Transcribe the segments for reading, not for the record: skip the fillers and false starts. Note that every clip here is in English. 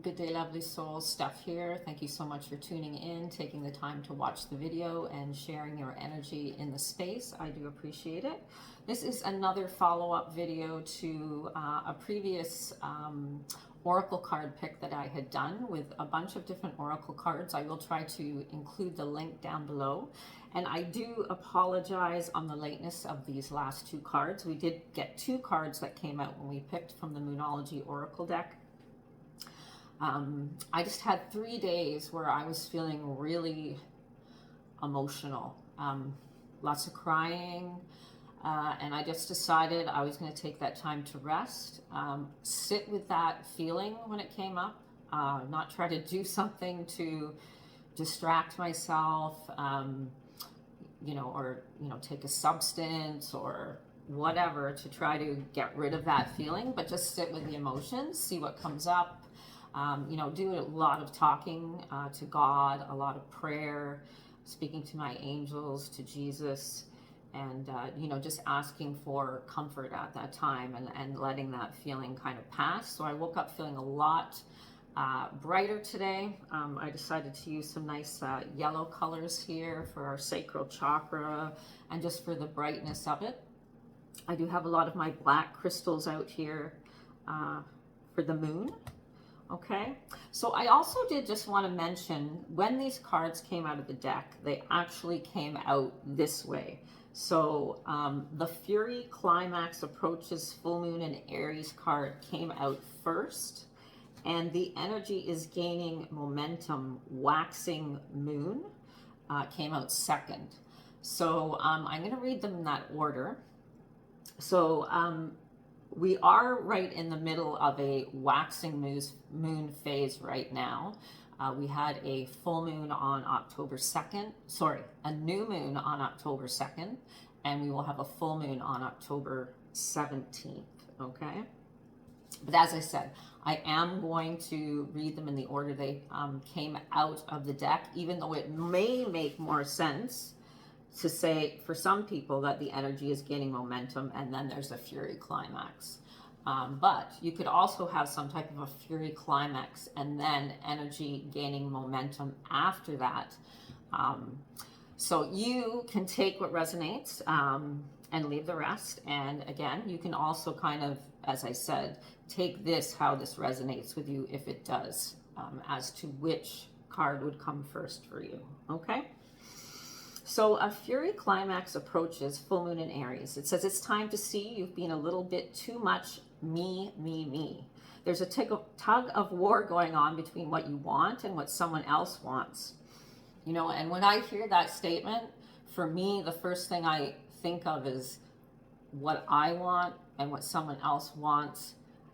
Good day, lovely souls. Steph here. Thank you so much for tuning in, taking the time to watch the video and sharing your energy in the space. I do appreciate it. This is another follow-up video to a previous oracle card pick that I had done with a bunch of different oracle cards. I will try to include the link down below. And I do apologize on the lateness of these last two cards. We did get two cards that came out when we picked from the Moonology Oracle deck. I just had 3 days where I was feeling really emotional, lots of crying, and I just decided I was going to take that time to rest, sit with that feeling when it came up, not try to do something to distract myself, or take a substance or whatever to try to get rid of that feeling, but just sit with the emotions, see what comes up. Do a lot of talking to God, a lot of prayer, speaking to my angels, to Jesus, and, just asking for comfort at that time and letting that feeling kind of pass. So I woke up feeling a lot brighter today. I decided to use some nice yellow colors here for our sacral chakra and just for the brightness of it. I do have a lot of my black crystals out here for the moon. Okay, so I also did just want to mention when these cards came out of the deck, they actually came out this way. So the Fury Climax Approaches Full Moon and Aries card came out first, and the Energy is Gaining Momentum Waxing Moon came out second. So I'm going to read them in that order. So we are right in the middle of a waxing moon phase right now. We had a full moon on October 2nd, a new moon on October 2nd, and we will have a full moon on October 17th, okay? But as I said, I am going to read them in the order they came out of the deck, even though it may make more sense to say for some people that the Energy is gaining momentum and then there's a Fury Climax. But you could also have some type of a Fury Climax and then Energy gaining momentum after that. So you can take what resonates and leave the rest. And again, you can also kind of, as I said, take this, how this resonates with you, if it does, as to which card would come first for you, okay? So a Fury Climax approaches full moon in Aries. It says it's time to see you've been a little bit too much me, me, me. There's a tug of war going on between what you want and what someone else wants. And when I hear that statement, for me, the first thing I think of is what I want and what someone else wants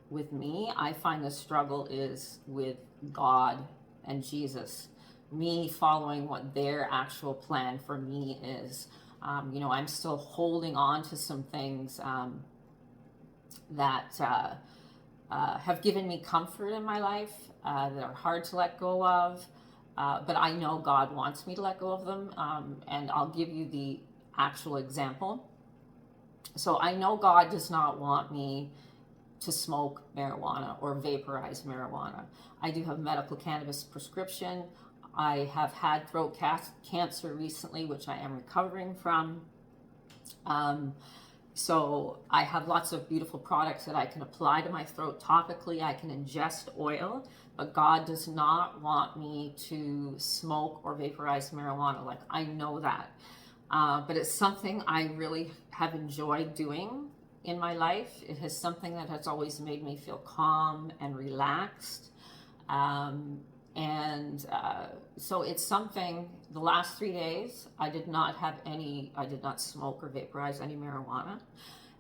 with me. I find the struggle is with God and Jesus. Me following what their actual plan for me is. I'm still holding on to some things that have given me comfort in my life that are hard to let go of, but I know God wants me to let go of them, and I'll give you the actual example. So I know God does not want me to smoke marijuana or vaporize marijuana. I do have medical cannabis prescription. I have had throat cancer recently, which I am recovering from. So I have lots of beautiful products that I can apply to my throat topically. I can ingest oil, but God does not want me to smoke or vaporize marijuana. Like, I know that. But it's something I really have enjoyed doing in my life. It is something that has always made me feel calm and relaxed. So it's something, the last 3 days, I did not smoke or vaporize any marijuana.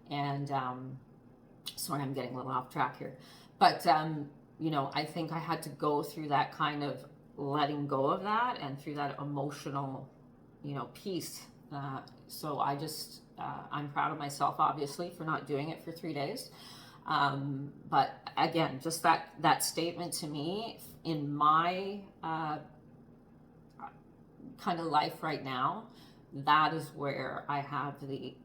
And, sorry, I'm getting a little off track here. But, I think I had to go through that kind of letting go of that and through that emotional, piece. So I'm proud of myself, obviously, for not doing it for 3 days. But again, just that statement to me in my kind of life right now, that is where I have the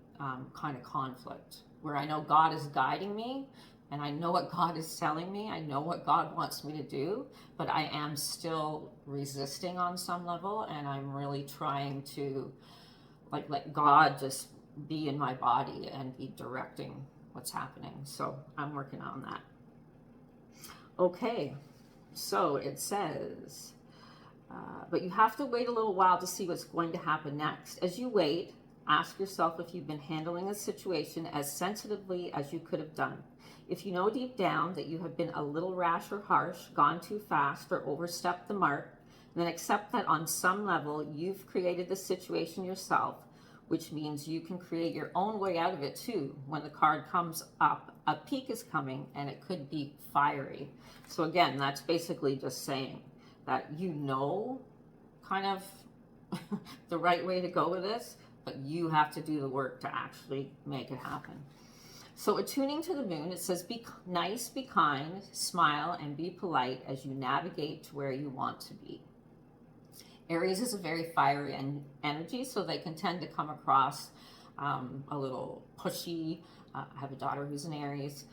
kind of conflict, where I know God is guiding me, and I know what God is telling me. I know what God wants me to do, but I am still resisting on some level, and I'm really trying to like let God just be in my body and be directing what's happening. So I'm working on that. Okay, so it says, but you have to wait a little while to see what's going to happen next. As you wait, ask yourself if you've been handling a situation as sensitively as you could have done. If you know deep down that you have been a little rash or harsh, gone too fast, or overstepped the mark, then accept that on some level you've created the situation yourself, which means you can create your own way out of it too. When the card comes up, a peak is coming, and it could be fiery. So again, that's basically just saying that you know kind of the right way to go with this, but you have to do the work to actually make it happen. So attuning to the moon, it says, be nice, be kind, smile, and be polite as you navigate to where you want to be. Aries is a very fiery energy, so they can tend to come across a little pushy. I have a daughter who's an Aries,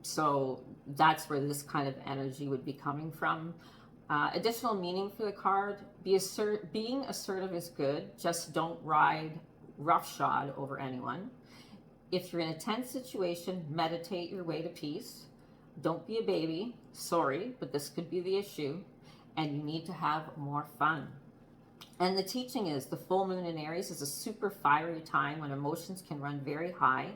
so that's where this kind of energy would be coming from. Additional meaning for the card, being assertive is good, just don't ride roughshod over anyone. If you're in a tense situation, meditate your way to peace. Don't be a baby. Sorry, but this could be the issue, and you need to have more fun. And the teaching is the full moon in Aries is a super fiery time when emotions can run very high.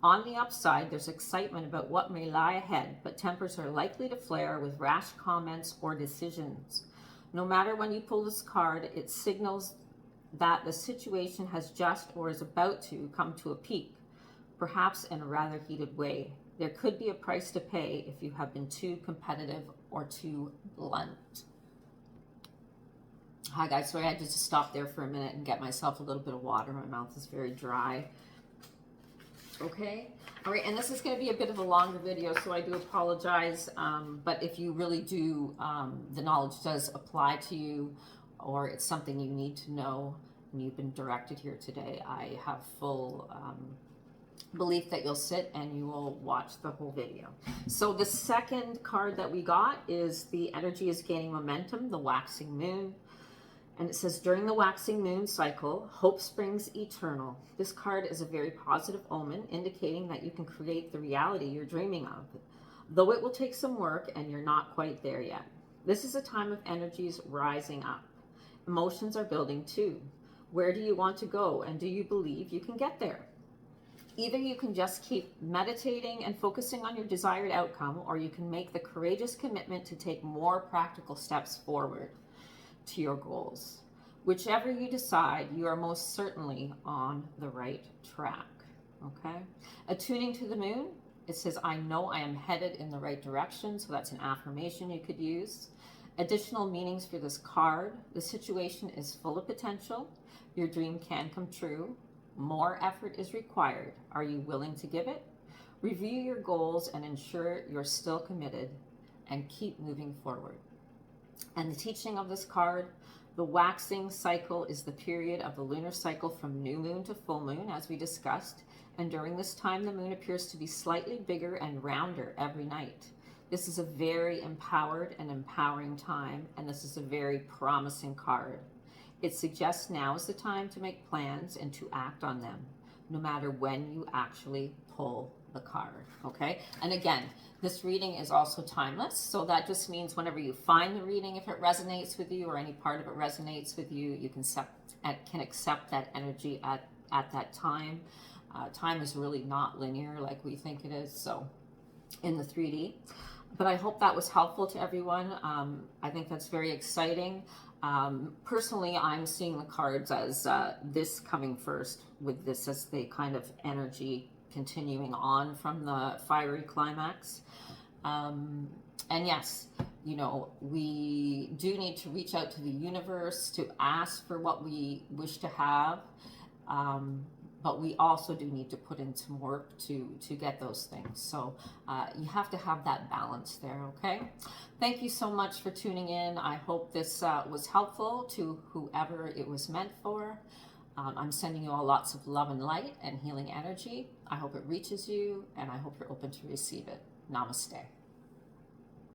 On the upside, there's excitement about what may lie ahead, but tempers are likely to flare with rash comments or decisions. No matter when you pull this card, it signals that the situation has just or is about to come to a peak, perhaps in a rather heated way. There could be a price to pay if you have been too competitive or too blunt. Hi guys, sorry I had to just stop there for a minute and get myself a little bit of water. My mouth is very dry. Okay, all right, and this is going to be a bit of a longer video, so I do apologize, but if you really do, the knowledge does apply to you, or it's something you need to know, and you've been directed here today, I have full belief that you'll sit and you will watch the whole video. So the second card that we got is the energy is gaining momentum, the waxing moon. And it says, during the waxing moon cycle, hope springs eternal. This card is a very positive omen, indicating that you can create the reality you're dreaming of, though it will take some work and you're not quite there yet. This is a time of energies rising up. Emotions are building too. Where do you want to go, and do you believe you can get there? Either you can just keep meditating and focusing on your desired outcome, or you can make the courageous commitment to take more practical steps forward to your goals. Whichever you decide, you are most certainly on the right track. Okay? Attuning to the moon, it says, I know I am headed in the right direction. So that's an affirmation you could use. Additional meanings for this card, the situation is full of potential. Your dream can come true. More effort is required. Are you willing to give it? Review your goals and ensure you're still committed, and keep moving forward. And the teaching of this card, the waxing cycle is the period of the lunar cycle from new moon to full moon, as we discussed. And during this time, the moon appears to be slightly bigger and rounder every night. This is a very empowered and empowering time, and this is a very promising card. It suggests now is the time to make plans and to act on them, no matter when you actually pull the card, okay? And again, this reading is also timeless, so that just means whenever you find the reading, if it resonates with you or any part of it resonates with you, you can accept that energy at that time. Time is really not linear like we think it is, so in the 3D. But I hope that was helpful to everyone. I think that's very exciting. Personally, I'm seeing the cards as this coming first, with this as the kind of energy continuing on from the fiery climax. And yes, you know, we do need to reach out to the universe to ask for what we wish to have. But we also do need to put in some work to get those things. So you have to have that balance there, okay? Thank you so much for tuning in. I hope this was helpful to whoever it was meant for. I'm sending you all lots of love and light and healing energy. I hope it reaches you, and I hope you're open to receive it. Namaste.